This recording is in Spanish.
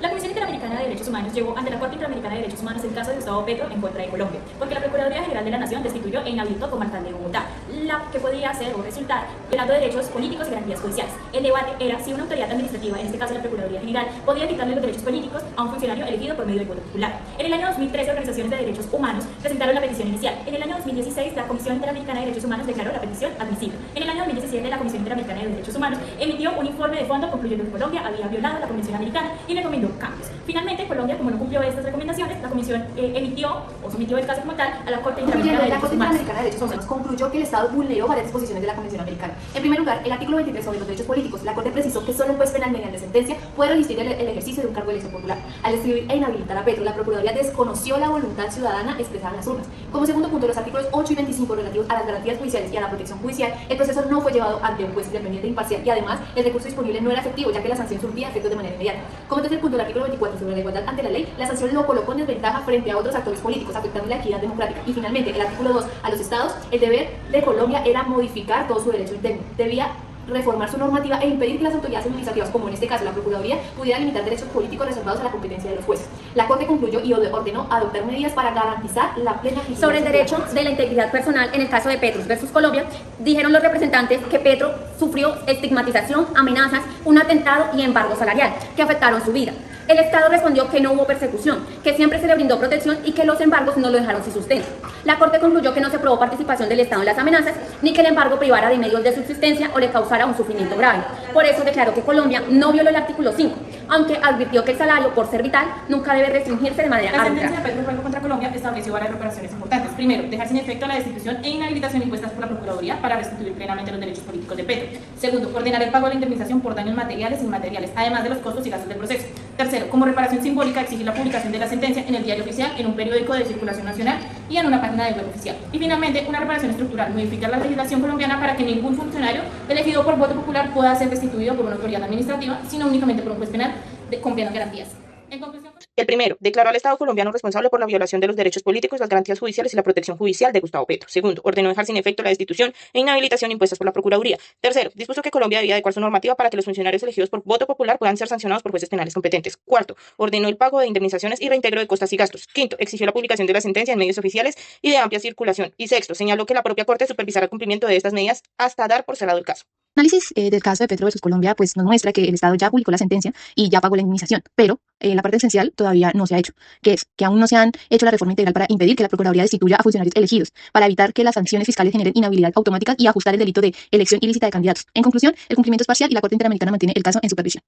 La Comisión Interamericana de Derechos Humanos llevó ante la Corte Interamericana de Derechos Humanos el caso de Gustavo Petro en contra de Colombia, porque la Procuraduría General de la Nación destituyó e inhabilitó como alcalde de Bogotá, la que podía ser o resultar violando derechos políticos y garantías judiciales. El debate era si una autoridad administrativa, en este caso la Procuraduría General, podía quitarle los derechos políticos a un funcionario elegido por medio del voto popular. En el año 2013, organizaciones de derechos humanos presentaron la petición inicial. En el año 2016, la Comisión Interamericana de Derechos Humanos declaró la petición admisible. En el año 2017, la Comisión Interamericana de Derechos Humanos emitió un informe de fondo concluyendo que Colombia había violado la Convención Americana y recomendó cambios. Finalmente, Colombia, como no cumplió estas recomendaciones, la Comisión emitió o sometió el caso como tal a la Corte Interamericana de Derechos Humanos. La Corte Interamericana de Derechos Humanos concluyó que el Estado vulneró varias disposiciones de la Convención Americana. En primer lugar, el artículo 23 sobre los derechos políticos. La Corte precisó que solo un juez penal mediante sentencia puede resistir el ejercicio de un cargo de elección popular. Al escribir e inhabilitar a Petro, la Procuraduría desconoció la voluntad ciudadana expresada en las urnas. Como segundo punto, los artículos 8 y 25 relativos a las garantías judiciales y a la protección judicial, el proceso no fue llevado ante un juez independiente e imparcial y además el recurso disponible no era efectivo, ya que la sanción surtía efectos de manera inmediata. Como tercer punto, el artículo 24 sobre la igualdad ante la ley, la sanción lo colocó en desventaja frente a otros actores políticos, afectando la equidad democrática. Y finalmente, el artículo 2, a los estados, el deber de Colombia era modificar todo su derecho interno. Debía reformar su normativa e impedir que las autoridades administrativas, como en este caso la Procuraduría, pudieran limitar derechos políticos reservados a la competencia de los jueces. La Corte concluyó y ordenó adoptar medidas para garantizar la plena justicia. Sobre el derecho de la integridad personal en el caso de Petro versus Colombia, dijeron los representantes que Petro sufrió estigmatización, amenazas, un atentado y embargo salarial que afectaron su vida. El Estado respondió que no hubo persecución, que siempre se le brindó protección y que los embargos no lo dejaron sin sustento. La Corte concluyó que no se probó participación del Estado en las amenazas, ni que el embargo privara de medios de subsistencia o le causara un sufrimiento grave. Por eso declaró que Colombia no violó el artículo 5, aunque advirtió que el salario, por ser vital, nunca debe restringirse de manera La arbitraria. sentencia de Petro Franco contra Colombia estableció varias reparaciones importantes. Primero, dejar sin efecto la destitución e inhabilitación impuestas por la Procuraduría para restituir plenamente los derechos políticos de Petro. Segundo, ordenar el pago de la indemnización por daños materiales e inmateriales, además de los costos y gastos del proceso. Tercero, como reparación simbólica, exigir la publicación de la sentencia en el diario oficial, en un periódico de circulación nacional y en una página de web oficial. Y finalmente, una reparación estructural, modificar la legislación colombiana para que ningún funcionario elegido por voto popular pueda ser destituido por una autoridad administrativa, sino únicamente por un juez penal con plenas garantías. En conclusión, El primero, declaró al Estado colombiano responsable por la violación de los derechos políticos, las garantías judiciales y la protección judicial de Gustavo Petro. Segundo, ordenó dejar sin efecto la destitución e inhabilitación impuestas por la Procuraduría. Tercero, dispuso que Colombia debía adecuar su normativa para que los funcionarios elegidos por voto popular puedan ser sancionados por jueces penales competentes. Cuarto, ordenó el pago de indemnizaciones y reintegro de costas y gastos. Quinto, exigió la publicación de la sentencia en medios oficiales y de amplia circulación. Y sexto, señaló que la propia Corte supervisará el cumplimiento de estas medidas hasta dar por cerrado el caso. El análisis del caso de Petro versus Colombia pues nos muestra que el Estado ya publicó la sentencia y ya pagó la indemnización, pero la parte esencial todavía no se ha hecho, que es que aún no se han hecho la reforma integral para impedir que la Procuraduría destituya a funcionarios elegidos, para evitar que las sanciones fiscales generen inhabilidad automática y ajustar el delito de elección ilícita de candidatos. En conclusión, el cumplimiento es parcial y la Corte Interamericana mantiene el caso en supervisión.